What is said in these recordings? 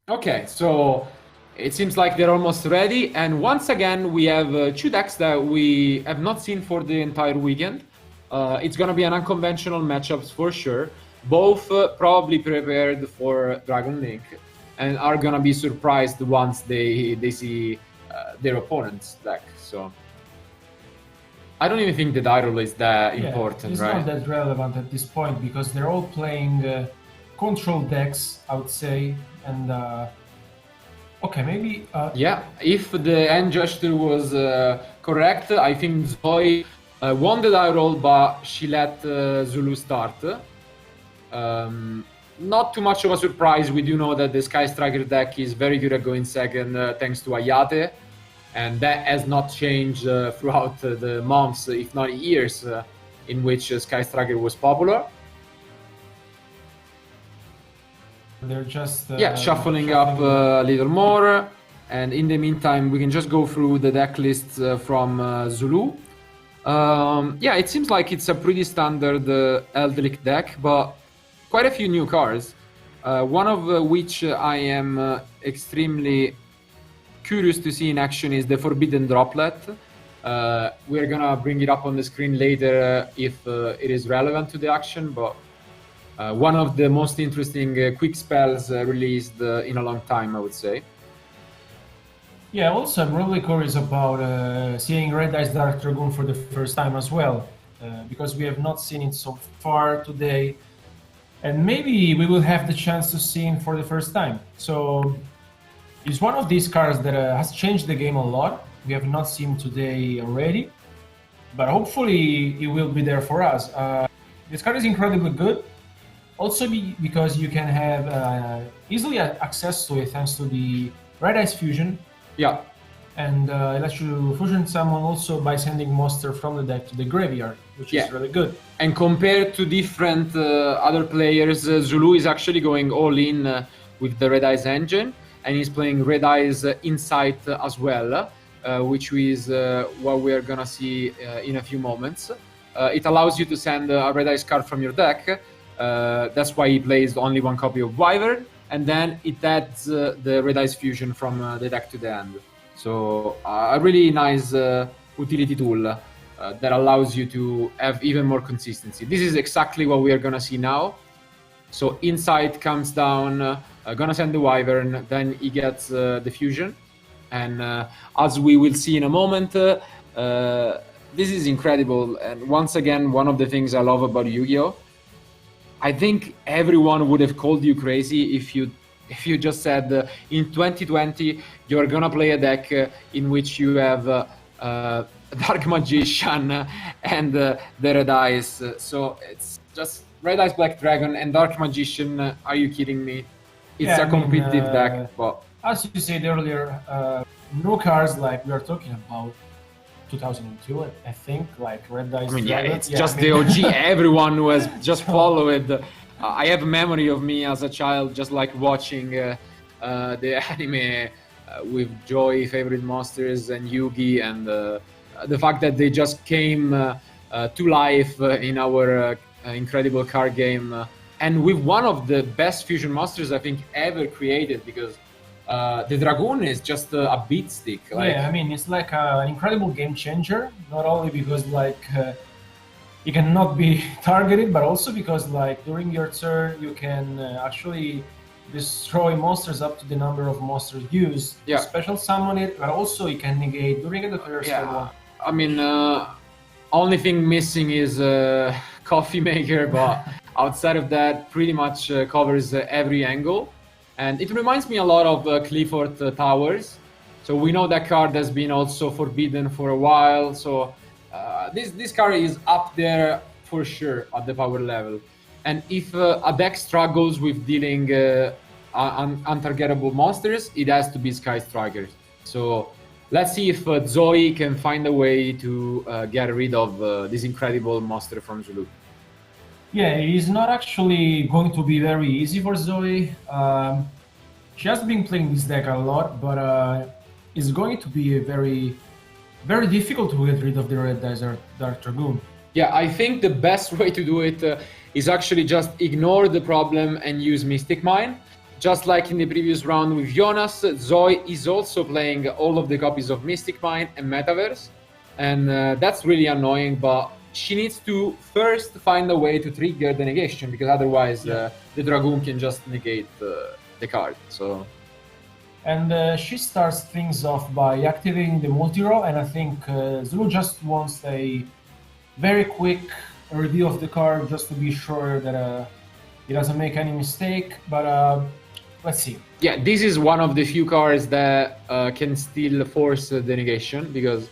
Okay, so it seems like they're almost ready. And once again, we have two decks that we have not seen for the entire weekend. It's going to be an unconventional matchups for sure. Both probably prepared for Dragon Link and are going to be surprised once they see their opponent's deck. So I don't even think the die roll is that important, it's right? not that relevant at this point because they're all playing control decks, I would say, and okay, maybe. Yeah, if the end gesture was correct, I think Zoe won the die roll, but she let Zouloux start. Not too much of a surprise. We do know that the Sky Striker deck is very good at going second thanks to Ayate, and that has not changed throughout the months, if not years, in which Sky Striker was popular. They're just shuffling up a little more, and in the meantime we can just go through the deck lists from Zouloux. It seems like it's a pretty standard Eldritch deck, but quite a few new cards, one of which I am extremely curious to see in action is the Forbidden Droplet. We're gonna bring it up on the screen later if it is relevant to the action, but one of the most interesting quick spells released in a long time, I would say. Yeah, also I'm really curious about seeing Red Eyes Dark Dragoon for the first time as well, because we have not seen it so far today, and maybe we will have the chance to see him for the first time. So it's one of these cards that has changed the game a lot. We have not seen him today already, but hopefully it will be there for us. This card is incredibly good. Also because you can have easily access to it thanks to the Red Eyes Fusion. Yeah. And it lets you fusion summon also by sending monster from the deck to the graveyard, which is really good. And compared to different other players, Zouloux is actually going all in with the Red Eyes engine, and he's playing Red Eyes Insight as well, which is what we're gonna see in a few moments. It allows you to send a Red Eyes card from your deck. That's why he plays only one copy of Wyvern, and then it adds the Red Eyes Fusion from the deck to the end. So a really nice utility tool that allows you to have even more consistency. This is exactly what we are gonna see now. So Insight comes down, gonna send the Wyvern, then he gets the Fusion, and as we will see in a moment, this is incredible. And once again, one of the things I love about Yu-Gi-Oh! I think everyone would have called you crazy if you just said in 2020 you're gonna play a deck in which you have Dark Magician and the Red Eyes. So it's just Red Eyes Black Dragon and Dark Magician. Are you kidding me? It's a competitive deck, but as you said earlier, no cards like we are talking about 2002, I think, like Red Eyes. I mean, it's just the OG. Everyone who has just followed. I have a memory of me as a child, just like watching the anime with Joy, Favorite Monsters, and Yugi, and the fact that they just came to life in our incredible card game, and with one of the best fusion monsters I think ever created, because the Dragoon is just a beat stick. I mean, it's like an incredible game changer, not only because like you cannot be targeted, but also because like during your turn you can actually destroy monsters up to the number of monsters used. Yeah. Special summon it, but also you can negate during the first one. I mean, only thing missing is Coffee Maker, but outside of that, pretty much covers every angle. And it reminds me a lot of Clifford Towers. So we know that card has been also forbidden for a while. So this card is up there for sure at the power level. And if a deck struggles with dealing untargetable monsters, it has to be Sky Strikers. So let's see if Zoe can find a way to get rid of this incredible monster from Zouloux. Yeah, it is not actually going to be very easy for Zoe. She has been playing this deck a lot, but it's going to be very difficult to get rid of the Red Eyes Dark Dragoon. Yeah, I think the best way to do it is actually just ignore the problem and use Mystic Mine. just like in the previous round with Jonas, Zoe is also playing all of the copies of Mystic Mine and Metaverse, and that's really annoying, but she needs to first find a way to trigger the negation, because otherwise the Dragoon can just negate the card. So, and she starts things off by activating the multi-roll, and I think Zouloux just wants a very quick review of the card just to be sure that he doesn't make any mistake, but let's see. Yeah, this is one of the few cards that can still force the negation, because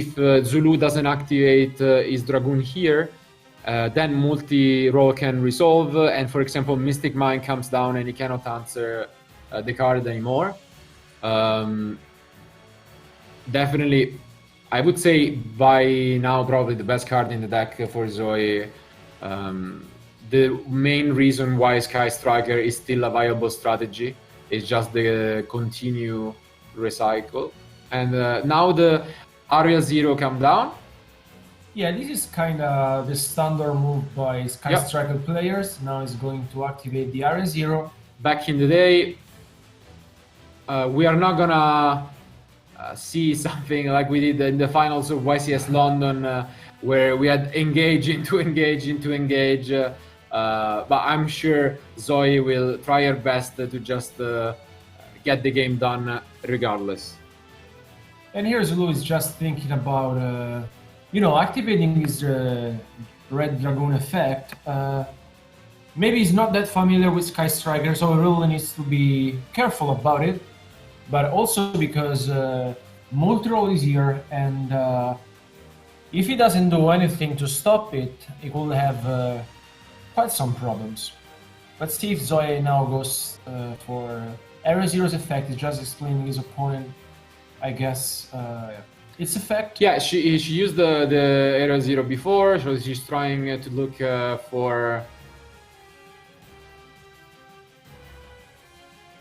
if Zouloux doesn't activate his Dragoon here, then multi-roll can resolve, and for example, Mystic Mine comes down and he cannot answer the card anymore. Definitely, I would say by now probably the best card in the deck for Zoe. The main reason why Sky Striker is still a viable strategy is just the continue recycle. And now the Area Zero come down. Yeah, this is kind of the standard move by Sky Striker players. Now it's going to activate the Area Zero. Back in the day, we are not gonna see something like we did in the finals of YCS London, where we had engage into engage into engage. But I'm sure Zoe will try her best to just get the game done regardless. And here Zouloux is just thinking about, activating his Red Dragoon effect. Maybe he's not that familiar with Sky Striker, so he really needs to be careful about it. But also because multi-roll is here, and if he doesn't do anything to stop it, he will have quite some problems. Let's see if Zoe now goes for Area Zero's effect. He's just explaining his opponent, I guess, its effect. Yeah, she used the Area Zero before, so she's trying to look for...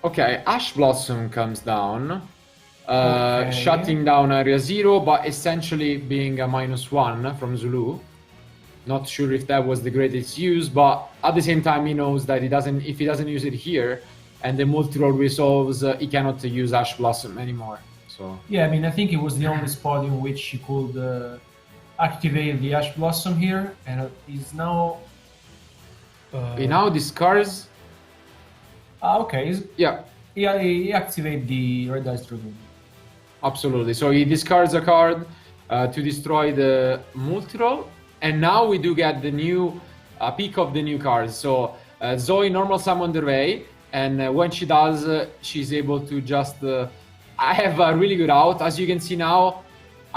Okay, Ash Blossom comes down, shutting down Area Zero, but essentially being a -1 from Zouloux. Not sure if that was the greatest use, but at the same time he knows that if he doesn't use it here and the multi-roll resolves, he cannot use Ash Blossom anymore. So yeah, I mean, I think it was the only spot in which he could activate the Ash Blossom here, and he's now... he now discards... okay. Yeah, he activated the Red Dice Dragoon. Absolutely. So he discards a card to destroy the multi-roll. And now we do get the new peak of the new cards. So Zoe normal summon the Ray, and when she does, she's able to just... I have a really good out. As you can see now,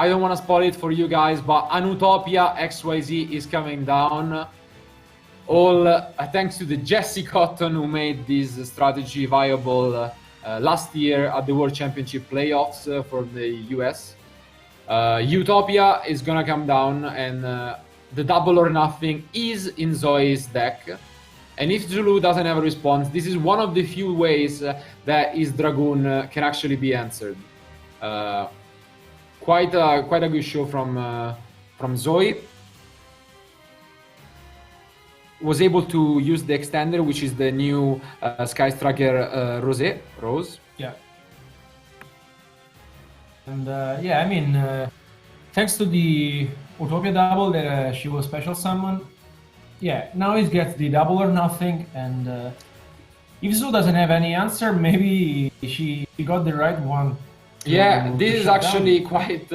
I don't want to spoil it for you guys, but an Utopia XYZ is coming down. All thanks to the Jesse Cotton, who made this strategy viable last year at the World Championship playoffs for the US. Utopia is gonna come down, and the double or nothing is in Zoe's deck. And if Zouloux doesn't have a response, this is one of the few ways that his Dragoon can actually be answered. Quite a good show from Zoe. Was able to use the extender, which is the new Sky Striker Rose. Yeah. And yeah, I mean, thanks to the Utopia double that she was special summon, yeah, now it gets the double or nothing, and if Zouloux doesn't have any answer, maybe she got the right one. Yeah, this is actually quite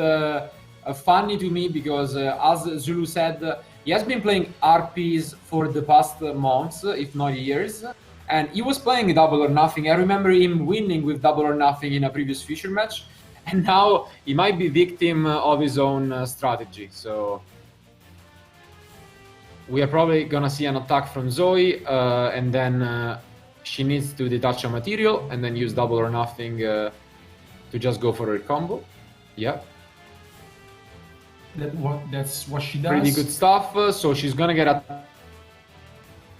funny to me, because as Zouloux said, he has been playing RPs for the past months, if not years, and he was playing double or nothing. I remember him winning with double or nothing in a previous feature match, and now he might be victim of his own strategy. So we are probably gonna see an attack from Zoe, and then she needs to detach a material and then use double or nothing to just go for her combo. Yeah. That's what she does. Pretty good stuff. So she's gonna get a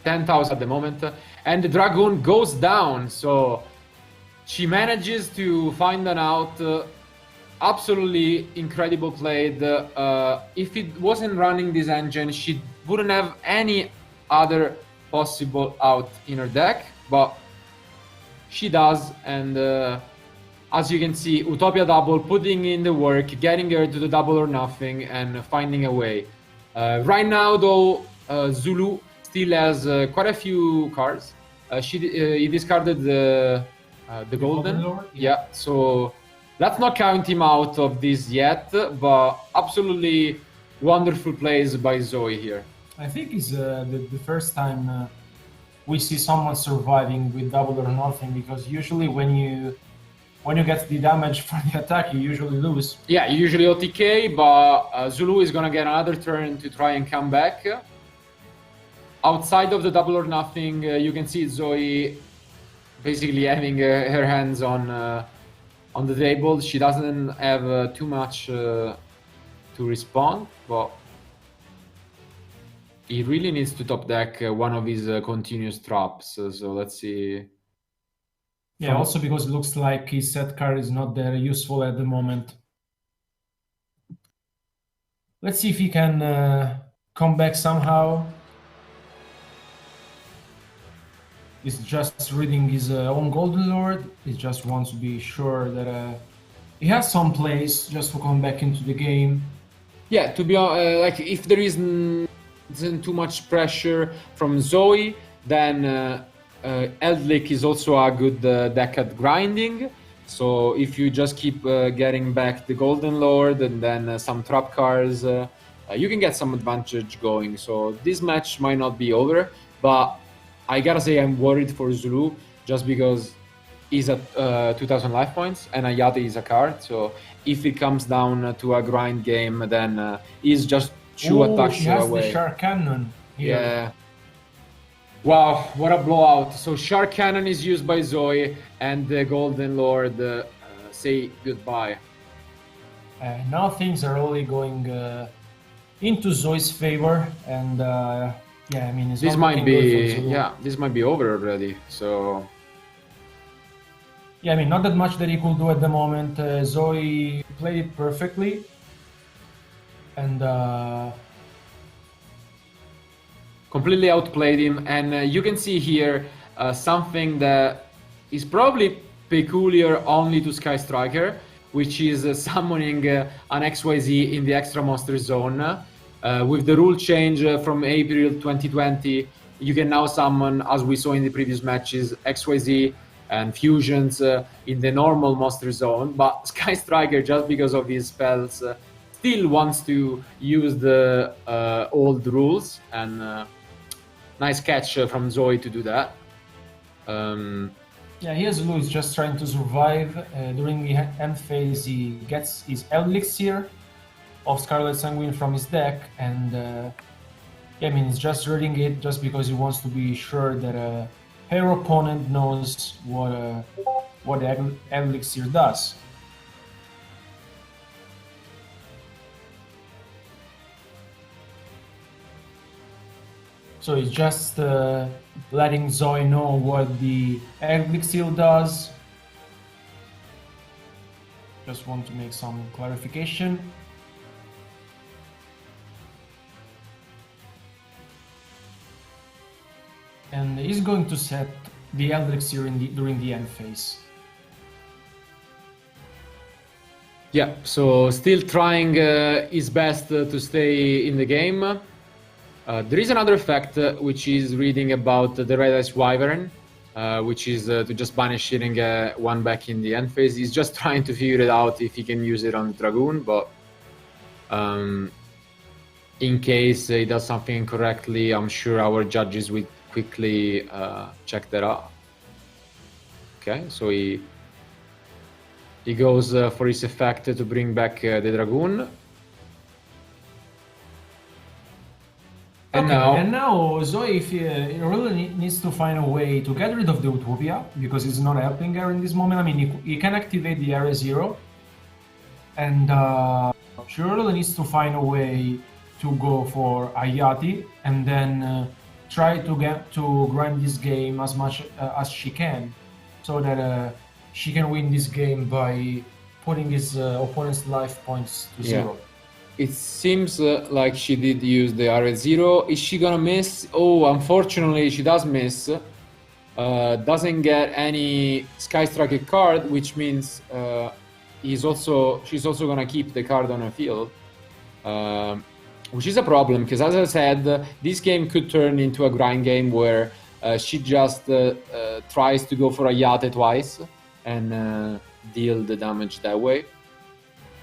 10,000 at the moment, and the Dragoon goes down. So she manages to find an out. Absolutely incredible played. If it wasn't running this engine, she wouldn't have any other possible out in her deck. But she does, and as you can see, Utopia double, putting in the work, getting her to the double or nothing, and finding a way. Right now, though, Zouloux still has quite a few cards. He discarded the golden. Lord? Yeah, so let's not count him out of this yet, but absolutely wonderful plays by Zoe here. I think it's the first time we see someone surviving with double or nothing, because usually when you get the damage from the attack, you usually lose. Yeah, you usually OTK, but Zouloux is gonna get another turn to try and come back. Outside of the double or nothing, you can see Zoe basically having her hands on the table. She doesn't have too much to respond, but he really needs to top deck one of his continuous traps. So let's see. Yeah, also because it looks like his set card is not that useful at the moment. Let's see if he can come back somehow. He's just reading his own Golden Lord. He just wants to be sure that he has some place just to come back into the game. Yeah, to be like, if there isn't too much pressure from Zoe, then Eldlik is also a good deck at grinding. So if you just keep getting back the Golden Lord and then some trap cards, you can get some advantage going. So this match might not be over, but I gotta say I'm worried for Zouloux just because he's at 2000 life points and Ayate is a card. So if it comes down to a grind game, then he's just two attacks he has away. The Shark Cannon here. Yeah. Wow, what a blowout. So Shark Cannon is used by Zoe and the Golden Lord say goodbye. Now things are only going into Zoe's favor, and yeah, I mean, it's This not might looking be good for Zouloux. yeah, this might be over already. So Yeah, I mean, not that much that he could do at the moment. Zoe played it perfectly, and completely outplayed him, and you can see here something that is probably peculiar only to Sky Striker, which is summoning an XYZ in the extra monster zone. With the rule change from April 2020, you can now summon, as we saw in the previous matches, XYZ and fusions in the normal monster zone. But Sky Striker, just because of his spells, still wants to use the old rules, and nice catch from Zoe to do that. yeah, here Zouloux is just trying to survive. During the end phase, he gets his Elixir of Scarlet Sanguine from his deck, and yeah, I mean, he's just reading it just because he wants to be sure that her opponent knows what the Elixir does. So he's just letting Zoe know what the Elixir does. Just want to make some clarification. And he's going to set the Elixir during the end phase. Yeah, so still trying his best to stay in the game. There is another effect which is reading about the Red Ice Wyvern, which is to just banish it and get one back in the end phase. He's just trying to figure it out if he can use it on the Dragoon, but in case he does something incorrectly, I'm sure our judges will quickly check that out. Okay, so he goes for his effect to bring back the Dragoon. And now Zoe really needs to find a way to get rid of the Utopia, because it's not helping her in this moment. I mean, he can activate the Area Zero, and she really needs to find a way to go for Ayati, and then try to grind this game as much as she can, so that she can win this game by putting his opponent's life points to zero. It seems like she did use the Area Zero. Is she gonna miss? Oh, unfortunately, she does miss. doesn't get any Sky Striker card, which means she's also gonna keep the card on her field, which is a problem because, as I said, this game could turn into a grind game where she just tries to go for a Yate twice and deal the damage that way.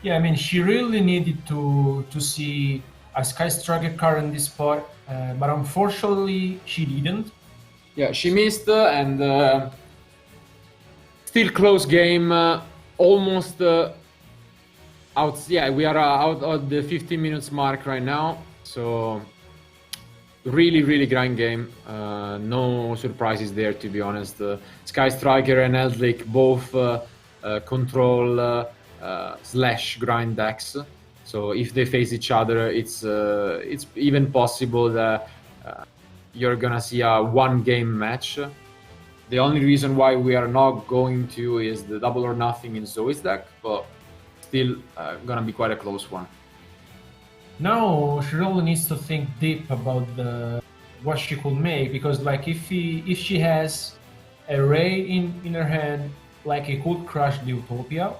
Yeah, I mean, she really needed to see a Sky Striker card in this spot, but unfortunately she didn't. Yeah, she missed, and still close game. Almost out. Yeah, we are out of the 15 minutes mark right now. So really grind game. No surprises there, to be honest. Sky Striker and Eldrick both control slash grind decks. So if they face each other, it's even possible that you're gonna see a one-game match. The only reason why we are not going to is the double or nothing in Zoe's deck, but still gonna be quite a close one. Now she really needs to think deep about what she could make, because like if she has a Ray in her hand, like he could crush the Utopia,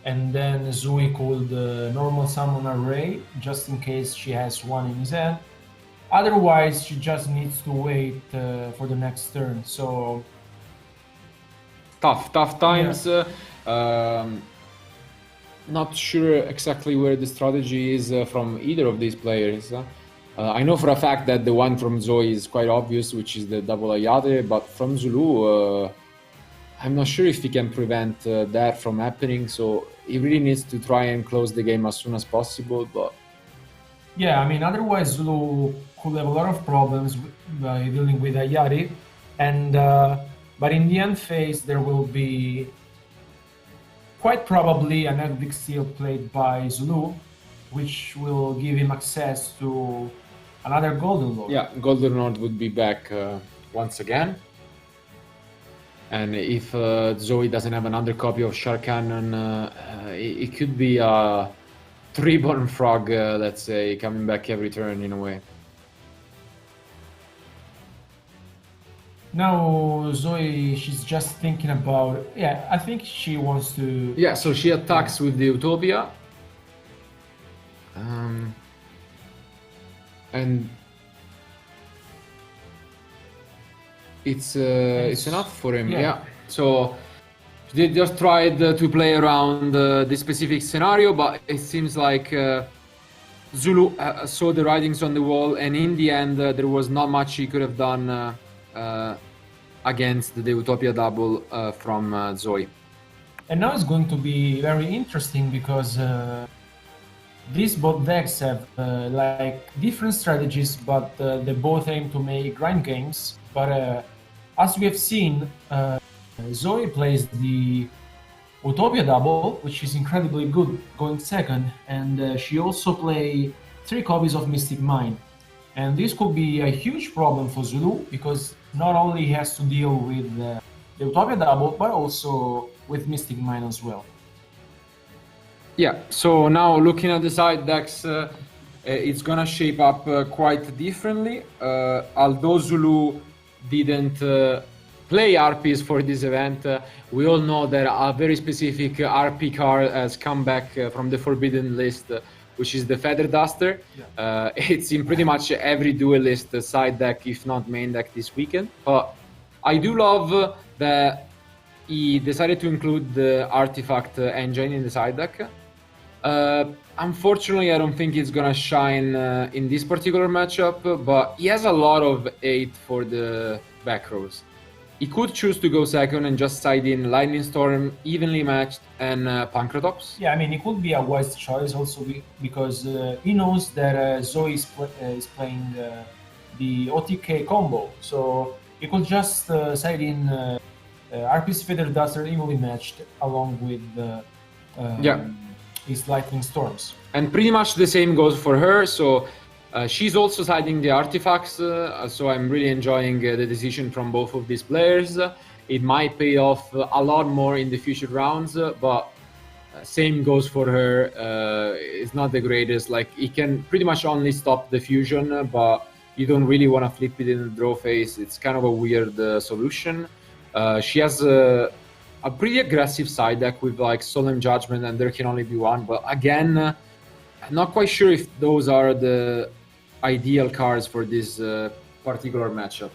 and then Zoe could normal summon a Ray just in case she has one in his hand. Otherwise, she just needs to wait for the next turn. So tough times. Yeah. Not sure exactly where the strategy is from either of these players. I know for a fact that the one from Zoe is quite obvious, which is the double Ayate, but from Zouloux, I'm not sure if he can prevent that from happening, so he really needs to try and close the game as soon as possible. But yeah, I mean, otherwise Zouloux could have a lot of problems by dealing with Ayate, and but in the end phase there will be quite probably an Eldritch Seal played by Zouloux, which will give him access to another Golden Lord. Yeah, Golden Lord would be back once again. And if Zoe doesn't have another copy of Shark Cannon, it could be a Reborn Frog, let's say, coming back every turn in a way. Now Zoe, she's just thinking about, yeah, I think she wants to... Yeah, so she attacks with the Utopia. And it's enough for him, yeah. So they just tried to play around this specific scenario, but it seems like Zouloux saw the writings on the wall, and in the end there was not much he could have done against the Utopia double from Zoe. And now it's going to be very interesting because these both decks have like different strategies, but they both aim to make grind games. But as we have seen, Zoe plays the Utopia double, which is incredibly good, going second, and she also plays 3 copies of Mystic Mine. And this could be a huge problem for Zouloux, because not only he has to deal with the Utopia double, but also with Mystic Mine as well. Yeah, so now looking at the side decks, it's gonna shape up quite differently. Although Zouloux didn't play RPs for this event, we all know that a very specific RP card has come back from the forbidden list, which is the Feather Duster. Yeah. It's in pretty much every duelist side deck, if not main deck this weekend. But I do love that he decided to include the artifact engine in the side deck. Unfortunately, I don't think it's gonna shine in this particular matchup, but he has a lot of 8 for the back rows. He could choose to go second and just side in Lightning Storm, Evenly Matched, and Pancratops. Yeah, I mean, it could be a wise choice also because he knows that Zoe is playing the OTK combo, so he could just side in RP's Feather Duster Evenly Matched along with his Lightning Storms. And pretty much the same goes for her, so she's also siding the artifacts, so I'm really enjoying the decision from both of these players. It might pay off a lot more in the future rounds, but same goes for her. It's not the greatest, like it can pretty much only stop the fusion, but you don't really want to flip it in the draw phase. It's kind of a weird solution. She has a pretty aggressive side deck with like Solemn Judgment, and there can only be one. But again, I'm not quite sure if those are the ideal cards for this particular matchup.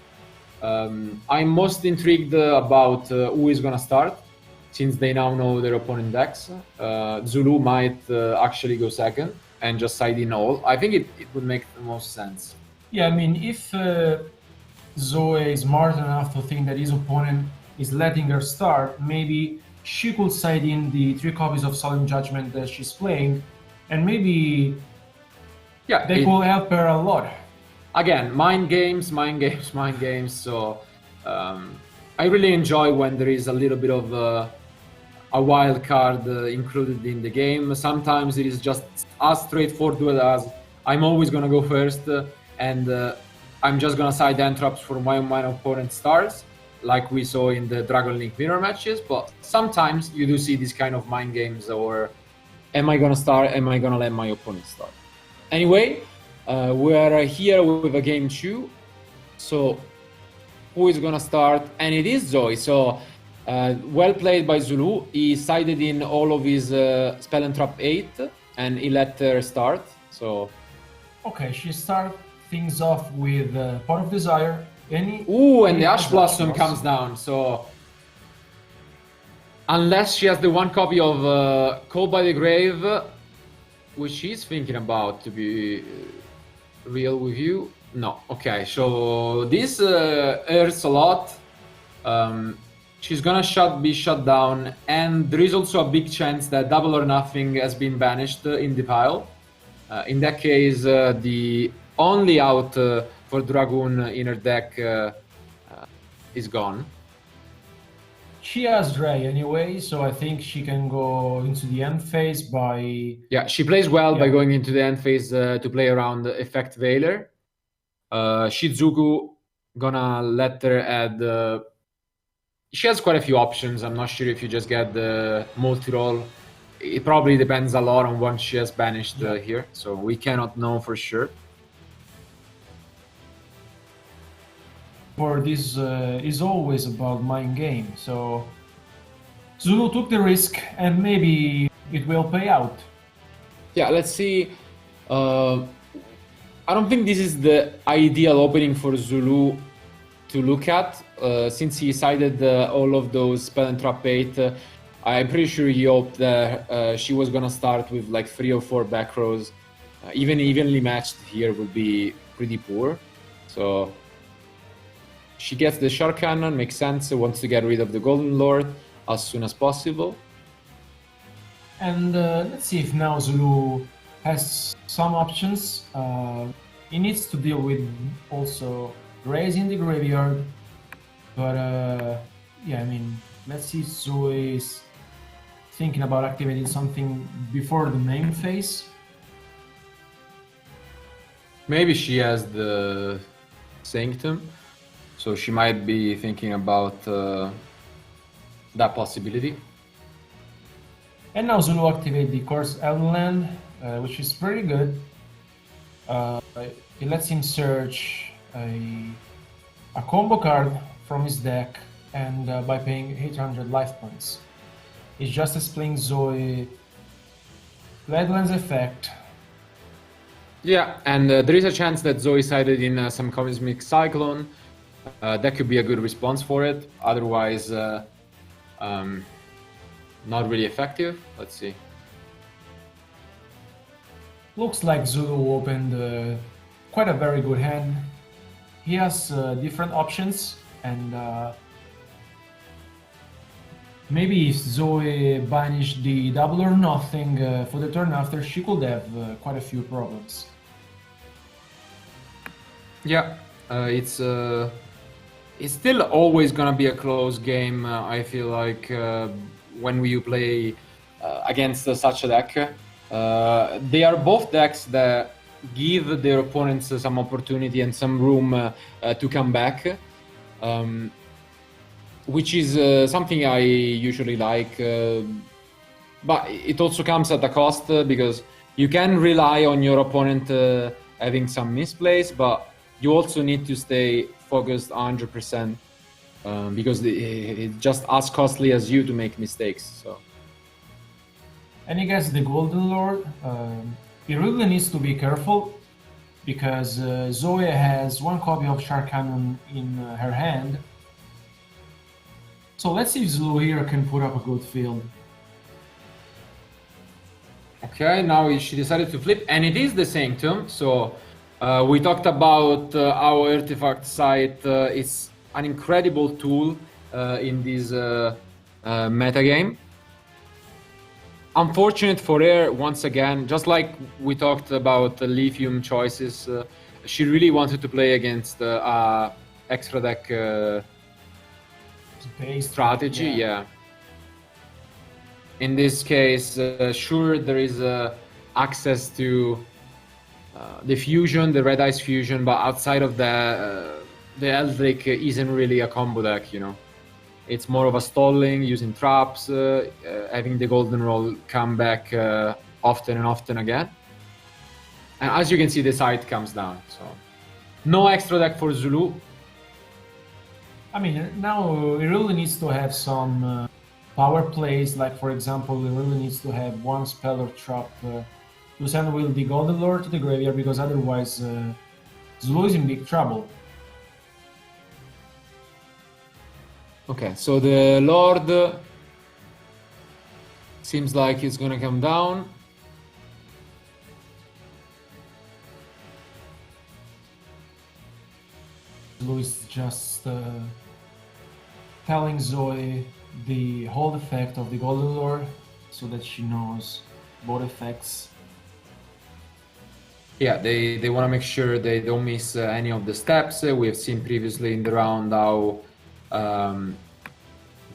I'm most intrigued about who is going to start, since they now know their opponent decks. Zouloux might actually go second and just side in all. I think it would make the most sense. Yeah, I mean, if Zoe is smart enough to think that his opponent is letting her start, maybe she could side in the 3 copies of Solemn Judgment that she's playing, and maybe they will help her a lot. Again, mind games. So I really enjoy when there is a little bit of a wild card included in the game. Sometimes it is just as straightforward as I'm always going to go first, and I'm just going to side entraps for my opponent starts, like we saw in the Dragon Link mirror matches. But sometimes you do see these kind of mind games, or am I going to start? Am I going to let my opponent start? Anyway, we are here with a game 2. So who is going to start? And it is Zoe. So well played by Zouloux. He sided in all of his Spell and Trap 8, and he let her start. So okay, she starts things off with Pot of Desire. And the Ash Blossom comes down. So unless she has the 1 copy of Called by the Grave, which she's thinking about, to be real with you. No, okay, so this hurts a lot. She's gonna be shut down, and there is also a big chance that Double or Nothing has been banished in the pile. In that case, the only out for Dragoon in her deck is gone. She has Dray anyway, so I think she can go into the end phase by... Yeah, she plays well by going into the end phase to play around Effect Veiler. Shizuku gonna let her add... she has quite a few options. I'm not sure if you just get the multi-roll. It probably depends a lot on what she has banished here, so we cannot know for sure. For this is always about mind game, so Zouloux took the risk, and maybe it will pay out. Yeah, let's see. I don't think this is the ideal opening for Zouloux to look at, since he sided all of those Spell and Trap 8. I'm pretty sure he hoped that she was gonna start with like 3 or 4 back rows. Even evenly matched here would be pretty poor. So she gets the Shark Cannon, makes sense, wants to get rid of the Golden Lord as soon as possible. And let's see if now Zouloux has some options. He needs to deal with also raising the graveyard. But yeah, I mean, let's see if Zoe is thinking about activating something before the main phase. Maybe she has the Sanctum, so she might be thinking about that possibility. And now Zouloux activate the Course Eldenland, which is pretty good. It lets him search a combo card from his deck, and by paying 800 life points. It's just as playing Zoe Eldenland's effect. Yeah, and there is a chance that Zoe sided in some Cosmic Cyclone. That could be a good response for it. Otherwise, not really effective. Let's see. Looks like Zouloux opened quite a very good hand. He has different options, and maybe if Zoe banished the Double or Nothing for the turn after, she could have quite a few problems. Yeah, it's still always gonna be a close game. I feel like when you play against such a deck, they are both decks that give their opponents some opportunity and some room to come back, which is something I usually like. But it also comes at a cost, because you can rely on your opponent having some misplays, but you also need to stay focused 100%, because it's just as costly as you to make mistakes. So. And he gets the Golden Lord. He really needs to be careful because Zoe has one copy of Shark Cannon in her hand. So let's see if Zouloux here can put up a good field. Okay, now she decided to flip, and it is the Sanctum. So we talked about our artifact site. It's an incredible tool in this metagame. Unfortunate for her, once again, just like we talked about the lithium choices, she really wanted to play against extra deck strategy. Yeah. In this case, sure, there is access to the fusion, the Red Eyes fusion, but outside of that, the Eldritch isn't really a combo deck, you know. It's more of a stalling, using traps, having the golden roll come back often and often again. And as you can see, the side comes down, so no extra deck for Zouloux. I mean, now he really needs to have some power plays, like for example, he really needs to have one spell or trap to send with the Golden Lord to the graveyard, because otherwise Zouloux is in big trouble. Okay, so the Lord seems like he's gonna come down. Zouloux is just telling Zoe the hold effect of the Golden Lord so that she knows both effects. Yeah, they want to make sure they don't miss any of the steps. We have seen previously in the round how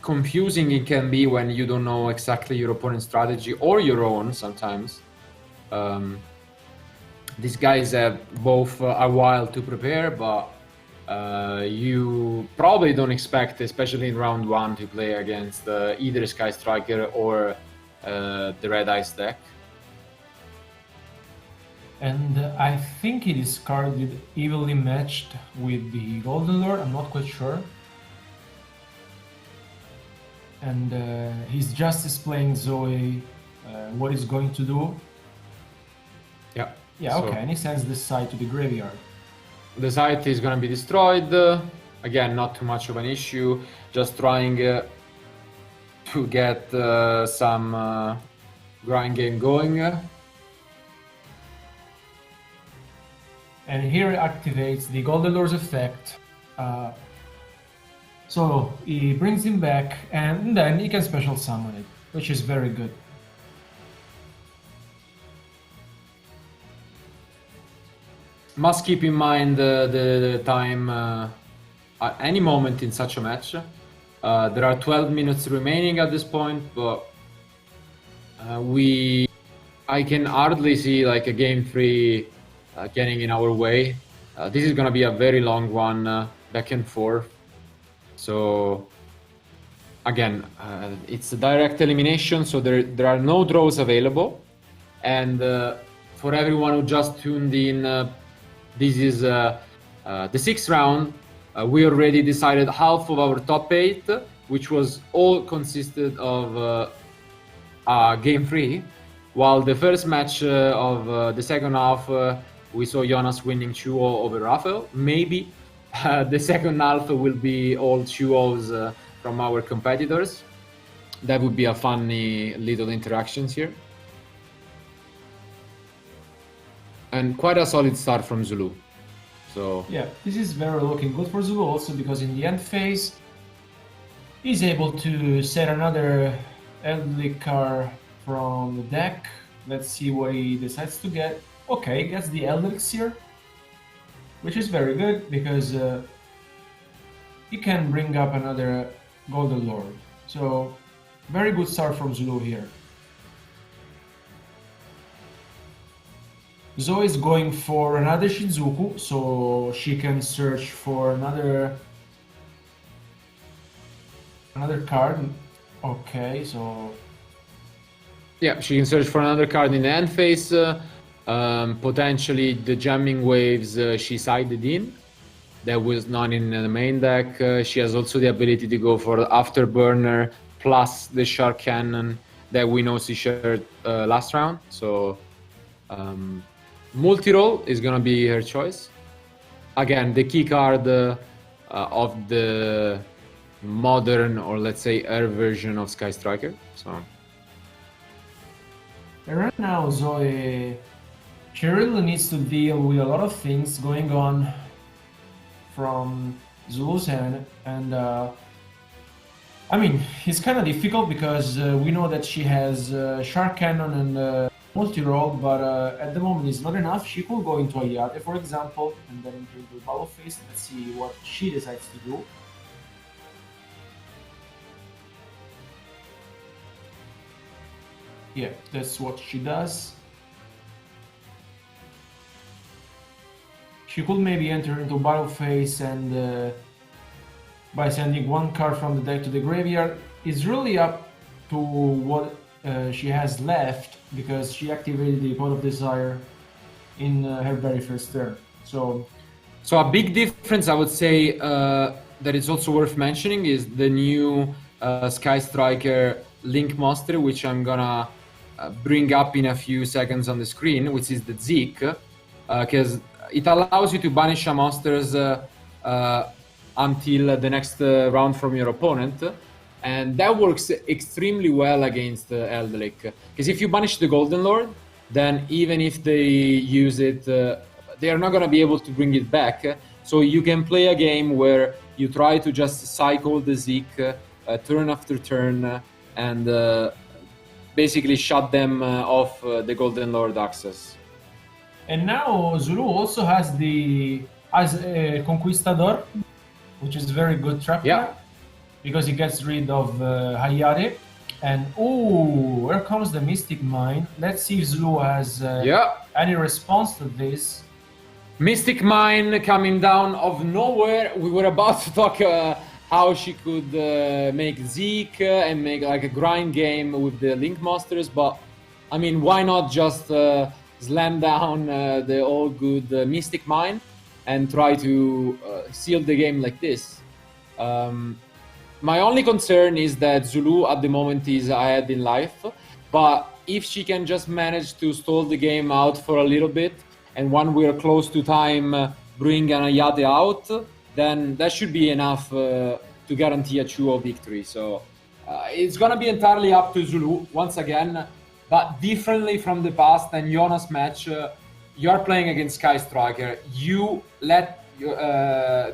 confusing it can be when you don't know exactly your opponent's strategy or your own sometimes. These guys have both a while to prepare, but you probably don't expect, especially in round one, to play against either Sky Striker or the Red Ice deck. And I think he discarded evenly matched with the Golden Lord, I'm not quite sure. And he's just displaying Zoe what he's going to do. Yeah. Yeah, okay, and he sends this side to the graveyard. The site is going to be destroyed. Again, not too much of an issue. Just trying to get some grind game going. And here it activates the Golden Lord's effect. So he brings him back, and then he can special summon it, which is very good. Must keep in mind the time at any moment in such a match. There are 12 minutes remaining at this point, but I can hardly see like a game 3 getting in our way. This is gonna be a very long one, back and forth. So again, it's a direct elimination, so there are no draws available. And for everyone who just tuned in, this is the 6th round. We already decided half of our top 8, which was all consisted of game 3, while the first match of the second half, we saw Jonas winning 2-0 over Rafael. Maybe the second half will be all 2-0s from our competitors. That would be a funny little interactions here. And quite a solid start from Zouloux. So yeah, this is very looking good for Zouloux also, because in the end phase he's able to set another Eldritch card from the deck. Let's see what he decides to get. Okay, he gets the Eldritch here, which is very good because he can bring up another Golden Lord. So very good start from Zouloux here. Zoe is going for another Shinjuku, so she can search for another card. Okay, so yeah, she can search for another card in the end phase. Potentially the jamming waves she sided in. That was not in the main deck. She has also the ability to go for the Afterburner plus the Shark Cannon that we know she shared last round. So multi-roll is going to be her choice. Again, the key card of the modern, or let's say her version of Sky Striker. So and right now, Zoe, she really needs to deal with a lot of things going on from Zouloux's hand, and I mean, it's kind of difficult because we know that she has Shark Cannon and multi-roll, but at the moment it's not enough. She could go into a Yate, for example, and then into the Battle Phase. Let's see what she decides to do. Yeah, that's what she does. She could maybe enter into Battle Phase and by sending one card from the deck to the graveyard. It's really up to what she has left, because she activated the Pot of Desire in her very first turn. So a big difference, I would say, that is also worth mentioning is the new Sky Striker Link Monster, which I'm gonna bring up in a few seconds on the screen, which is the Zeke, because it allows you to banish a monsters until the next round from your opponent, and that works extremely well against Eldritch. Because if you banish the Golden Lord, then even if they use it, they are not going to be able to bring it back. So you can play a game where you try to just cycle the Zeke turn after turn and basically shut them off the Golden Lord access. And now Zouloux also has Conquistador, which is a very good trap card, because he gets rid of Hayate. And oh, here comes the Mystic Mine. Let's see if Zouloux has any response to this. Mystic Mine coming down of nowhere. We were about to talk how she could make Zeke and make like a grind game with the Link Monsters, but I mean, why not just slam down the all good Mystic Mine and try to seal the game like this? My only concern is that Zouloux at the moment is ahead in life, but if she can just manage to stall the game out for a little bit, and when we are close to time, bring an Ayate out, then that should be enough to guarantee a 2-0 victory. So it's going to be entirely up to Zouloux once again, but differently from the past and Jonas' match. You're playing against Sky Striker. You let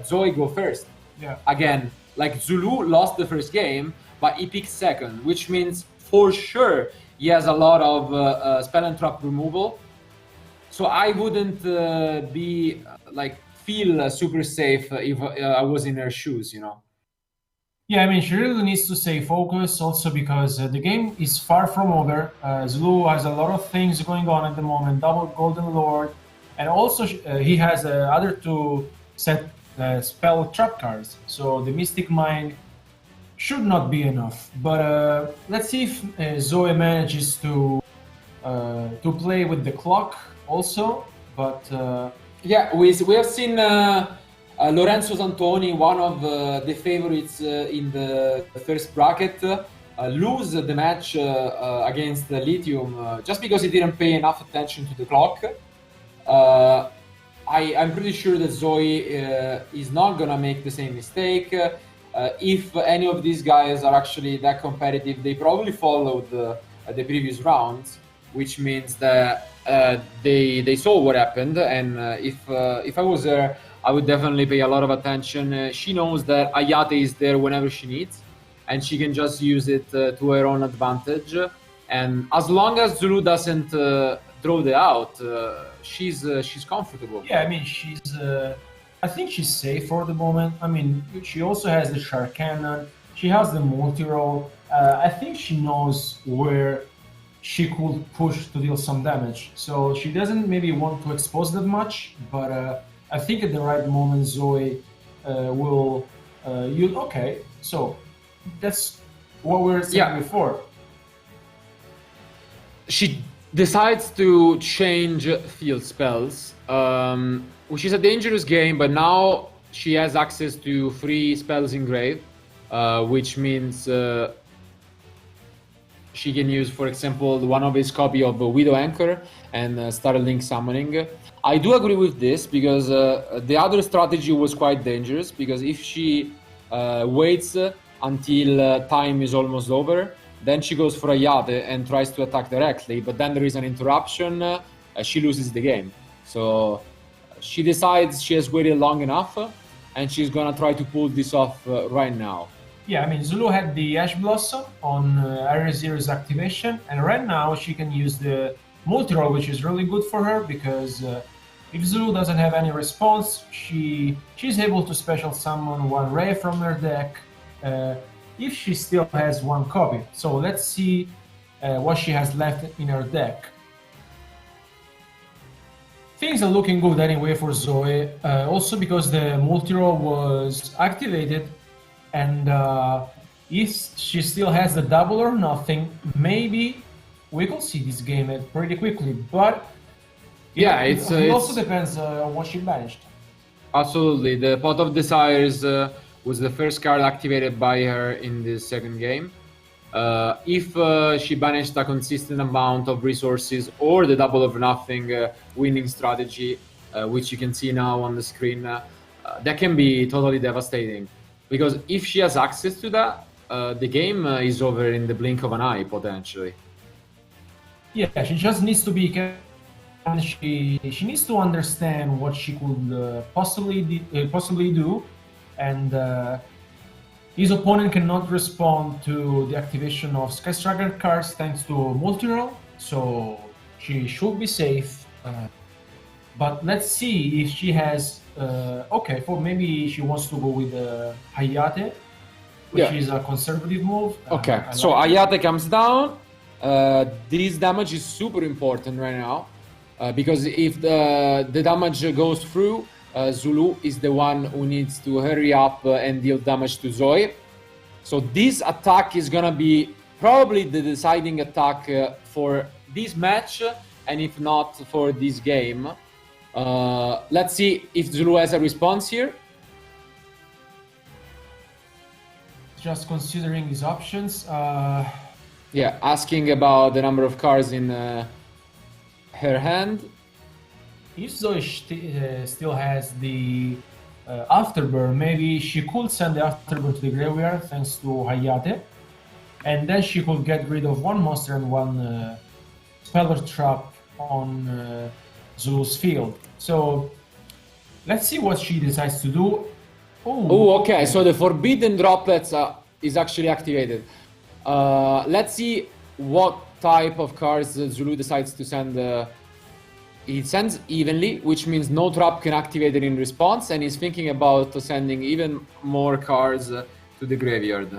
Zoe go first. Yeah. Again, like Zouloux lost the first game, but he picked second, which means for sure he has a lot of spell and trap removal. So I wouldn't feel super safe if I was in her shoes, you know. Yeah, I mean, she really needs to stay focused also because the game is far from over. Zouloux has a lot of things going on at the moment, double Golden Lord, and also he has other two set spell trap cards. So the Mystic Mine should not be enough. But let's see if Zoe manages to play with the clock also. But yeah, we have seen Lorenzo Santoni, one of the favorites in the first bracket, lose the match against Lithium just because he didn't pay enough attention to the clock. I'm pretty sure that Zoe is not gonna make the same mistake. If any of these guys are actually that competitive, they probably followed the previous rounds, which means that they saw what happened. And if I was her, I would definitely pay a lot of attention. She knows that Ayate is there whenever she needs, and she can just use it to her own advantage. And as long as Zouloux doesn't throw the out, she's comfortable. Yeah, I mean, I think she's safe for the moment. I mean, she also has the Shark Cannon. She has the multi-roll. I think she knows where she could push to deal some damage. So she doesn't maybe want to expose that much, but I think at the right moment, Zoe will use... Okay, so that's what we were saying before. She decides to change field spells, which is a dangerous game, but now she has access to 3 spells engraved, which means she can use, for example, one of his copy of Widow Anchor and Starlink Summoning. I do agree with this because the other strategy was quite dangerous, because if she waits until time is almost over, then she goes for a Yate and tries to attack directly, but then there is an interruption, she loses the game. So she decides she has waited long enough, and she's gonna try to pull this off right now. Yeah, I mean, Zouloux had the Ash Blossom on Area Zero's activation, and right now she can use the multi-roll, which is really good for her, because if Zouloux doesn't have any response, she's able to special summon one Ray from her deck if she still has one copy. So let's see what she has left in her deck. Things are looking good anyway for Zoe, also because the multi-roll was activated. And if she still has the double or nothing, maybe we could see this game pretty quickly. But yeah, it also depends on what she banished. Absolutely. The Pot of Desires was the first card activated by her in the second game. If she banished a consistent amount of resources or the double of nothing winning strategy, which you can see now on the screen, that can be totally devastating. Because if she has access to that, the game is over in the blink of an eye, potentially. Yeah, she just needs to be careful. She needs to understand what she could possibly do, and his opponent cannot respond to the activation of Sky Striker cards thanks to multi-roll, so she should be safe. But let's see if she has. Okay, for maybe she wants to go with Hayate, which is a conservative move. Okay, so Hayate comes down. This damage is super important right now, because if the damage goes through, Zouloux is the one who needs to hurry up and deal damage to Zoe. So this attack is gonna be probably the deciding attack for this match, and if not for this game. Let's see if Zouloux has a response here. Just considering his options. Yeah, asking about the number of cards in her hand. If Zoe still has the Afterburn, maybe she could send the Afterburn to the graveyard thanks to Hayate, and then she could get rid of one monster and one Speller Trap on Zouloux's field. So let's see what she decides to do. Oh, okay. So the Forbidden Droplets is actually activated. Let's see what type of cards Zouloux decides to send. He sends evenly, which means no trap can activate it in response, and he's thinking about sending even more cards to the graveyard.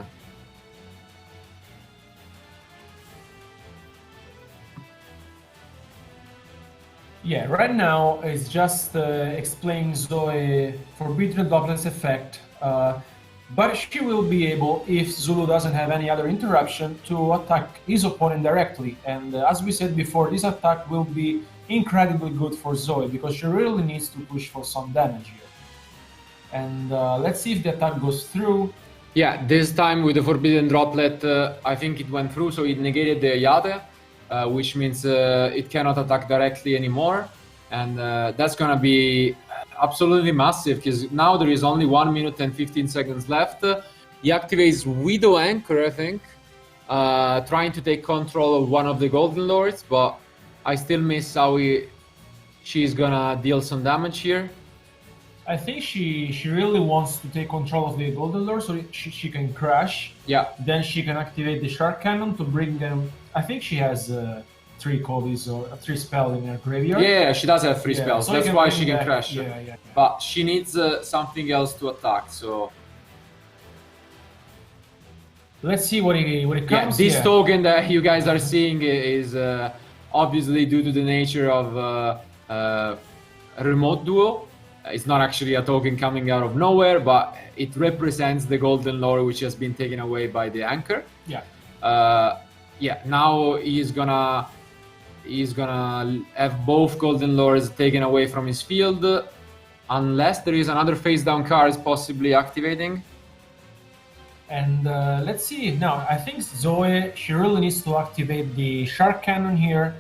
Yeah, right now it's just explaining Zoe Forbidden Droplets effect, but she will be able, if Zouloux doesn't have any other interruption, to attack his opponent directly. And as we said before, this attack will be incredibly good for Zoe, because she really needs to push for some damage here. And let's see if the attack goes through. Yeah, this time with the Forbidden Droplet, I think it went through, so it negated the Yate. Which means it cannot attack directly anymore, and that's gonna be absolutely massive, because now there is only 1 minute and 15 seconds left. He activates Widow Anchor, I think, trying to take control of one of the Golden Lords, but I still miss how she's gonna deal some damage here. I think she really wants to take control of the Golden Lord, so she can crash. Yeah. Then she can activate the Shark Cannon to bring them. I think she has 3 copies or 3 spells in her graveyard. Yeah, she does have 3 spells. So that's why she can crash. Yeah. But she needs something else to attack. So let's see what it comes. This token that you guys are seeing is obviously due to the nature of remote duo. It's not actually a token coming out of nowhere, but it represents the Golden Lore, which has been taken away by the Anchor. Yeah. Yeah, now he's gonna he's gonna have both Golden Lords taken away from his field, unless there is another face down card possibly activating. And let's see now. I think Zoe, she really needs to activate the Shark Cannon here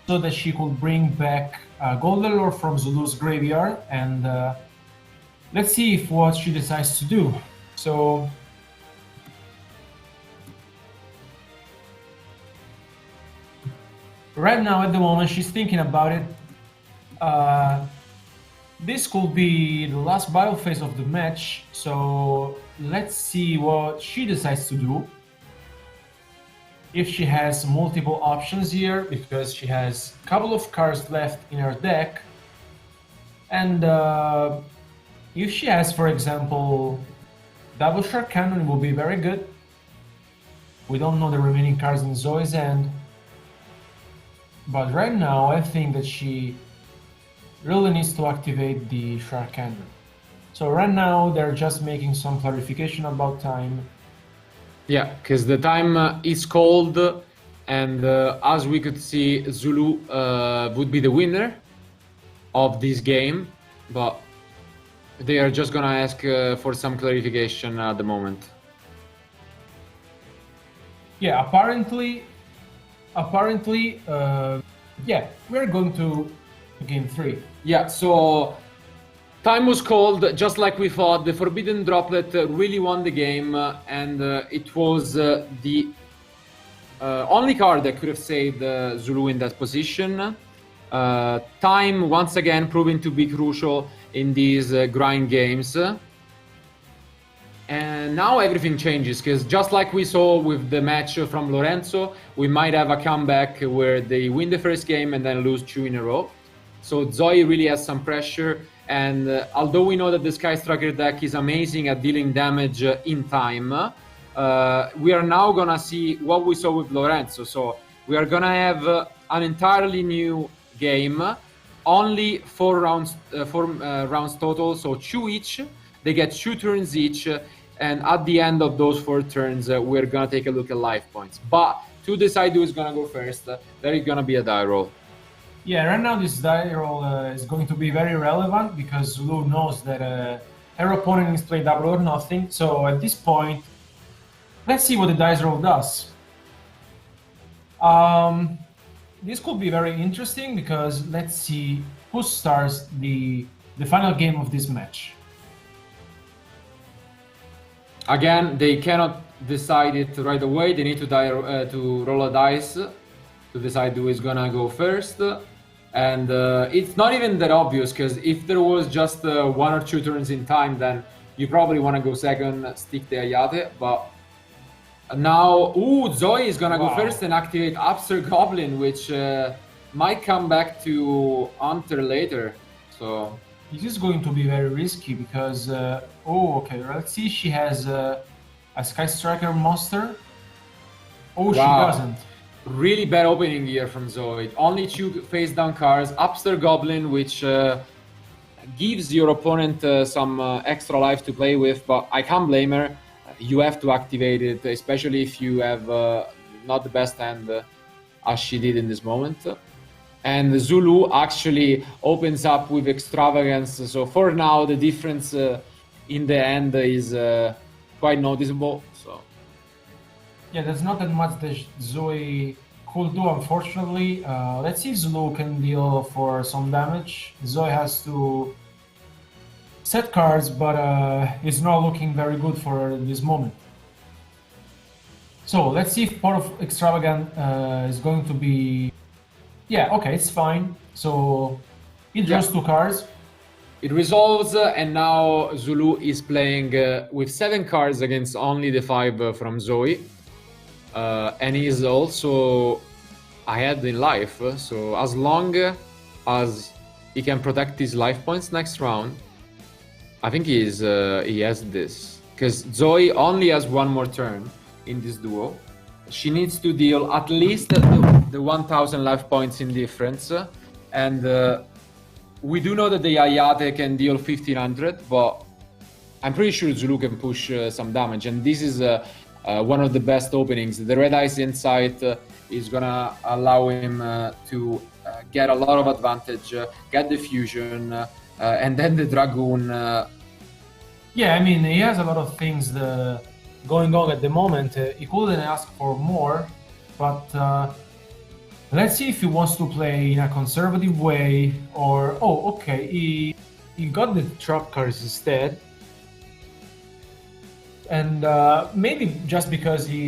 so that she could bring back Golden Lord from Zouloux's graveyard. And let's see if what she decides to do. So right now, at the moment, she's thinking about it. This could be the last battle phase of the match, so let's see what she decides to do. If she has multiple options here, because she has a couple of cards left in her deck. And if she has, for example, double Shark Cannon, it will be very good. We don't know the remaining cards in Zoe's hand. But right now, I think that she really needs to activate the Shark Cannon. So right now, they're just making some clarification about time. Yeah, because the time is cold, and as we could see, Zouloux would be the winner of this game, but they are just gonna ask for some clarification at the moment. Yeah, apparently, yeah, we're going to game 3. Yeah, so time was cold, just like we thought. The Forbidden Droplet really won the game, and it was the only card that could have saved Zouloux in that position. Time, once again, proving to be crucial in these grind games. And now everything changes, because just like we saw with the match from Lorenzo, we might have a comeback where they win the first game and then lose 2 in a row. So Zoe really has some pressure, and although we know that the Sky Striker deck is amazing at dealing damage in time, we are now gonna see what we saw with Lorenzo. So we are gonna have an entirely new game, only 4 rounds, rounds total, so 2 each. They get 2 turns each, and at the end of those 4 turns, we're gonna take a look at life points. But to decide who is gonna go first, there is gonna be a die roll. Yeah, right now this die roll is going to be very relevant because Zouloux knows that her opponent is playing double or nothing. So at this point, let's see what the dice roll does. This could be very interesting because let's see who starts the final game of this match. Again, they cannot decide it right away. They need to roll a dice to decide who is gonna go first. And it's not even that obvious, because if there was just 1 or 2 turns in time, then you probably want to go second, stick the Ayate. But now, Zoe is gonna go first and activate Upstart Goblin, which might come back to Hunter later. So this is going to be very risky because okay, let's see. She has a Sky Striker monster. Oh, she doesn't. Really bad opening here from Zoe. Only 2 face down cards. Upstart Goblin, which gives your opponent some extra life to play with, but I can't blame her. You have to activate it, especially if you have not the best hand as she did in this moment. And Zouloux actually opens up with Extravagance. So for now, the difference in the end is quite noticeable. So yeah, there's not that much that Zoe could do, unfortunately. Let's see if Zouloux can deal for some damage. Zoe has to set cards, but it's not looking very good for this moment. So let's see if part of Extravagant is going to be... Yeah, okay, it's fine. So it draws 2 cards. It resolves, and now Zouloux is playing with 7 cards against only the 5 from Zoe. And he's also ahead in life, so as long as he can protect his life points next round, I think he has this. Because Zoe only has 1 more turn in this duel. She needs to deal at least the 1000 life points in difference, and we do know that the Ayate can deal 1500, but I'm pretty sure Zouloux can push some damage, and this is one of the best openings. The Red Eyes Insight is gonna allow him to get a lot of advantage, get the fusion, and then the Dragoon. Yeah, I mean, he has a lot of things going on at the moment. He couldn't ask for more, but let's see if he wants to play in a conservative way or... Oh, okay, he got the trap cards instead. And maybe just because he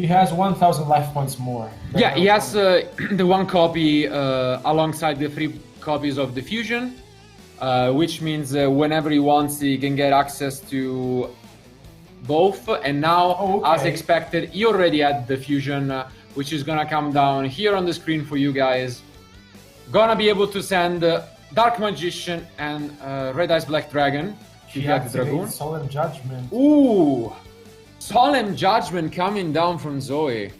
has 1,000 life points more. Yeah, he has the one copy alongside the 3 copies of the fusion, which means whenever he wants, he can get access to both. And now, as expected, he already had the fusion, which is gonna come down here on the screen for you guys. Gonna be able to send Dark Magician and Red Eyes Black Dragon. She activates Solemn Judgment. Ooh! Solemn Judgment coming down from Zoe.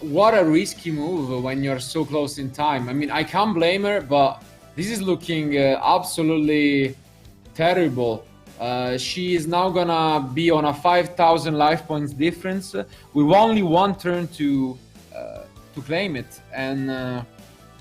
What a risky move when you're so close in time. I mean, I can't blame her, but this is looking absolutely terrible. She is now gonna be on a 5,000 life points difference with only one turn to claim it. And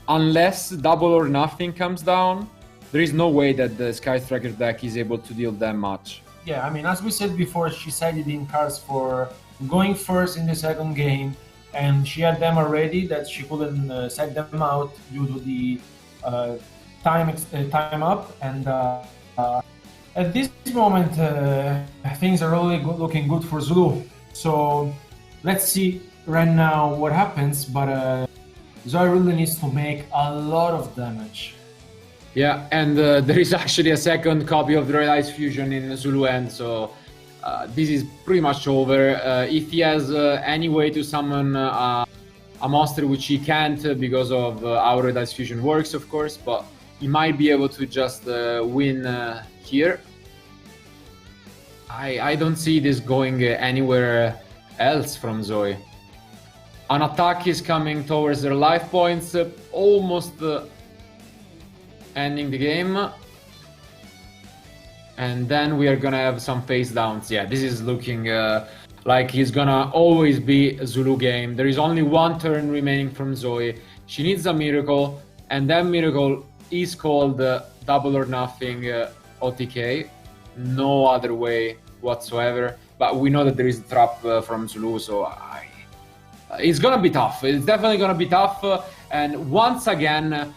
unless Double or Nothing comes down, there is no way that the Sky Striker deck is able to deal that much. Yeah, I mean, as we said before, she sided in cards for going first in the second game, and she had them already that she couldn't set them out due to the time up. And at this moment, things are really looking good for Zouloux. So let's see right now what happens, but Zoe really needs to make a lot of damage. Yeah, and there is actually a second copy of the Red Eyes Fusion in Zouloux end, so this is pretty much over. If he has any way to summon a monster, which he can't because of how Red Eyes Fusion works, of course, but he might be able to just win here. I don't see this going anywhere else from Zoe. An attack is coming towards their life points, almost ending the game. And then we are gonna have some face downs. Yeah, this is looking like he's gonna always be a Zouloux game. There is only one turn remaining from Zoe. She needs a miracle, and that miracle is called Double or Nothing OTK. No other way whatsoever. But we know that there is a trap from Zouloux, so it's gonna be tough. It's definitely gonna be tough. And once again,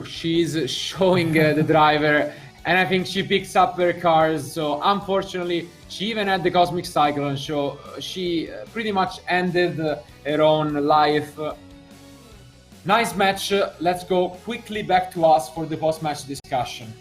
she's showing the driver, and I think she picks up her cards. So unfortunately, she even had the Cosmic Cyclone, so she pretty much ended her own life. Nice match. Let's go quickly back to us for the post-match discussion.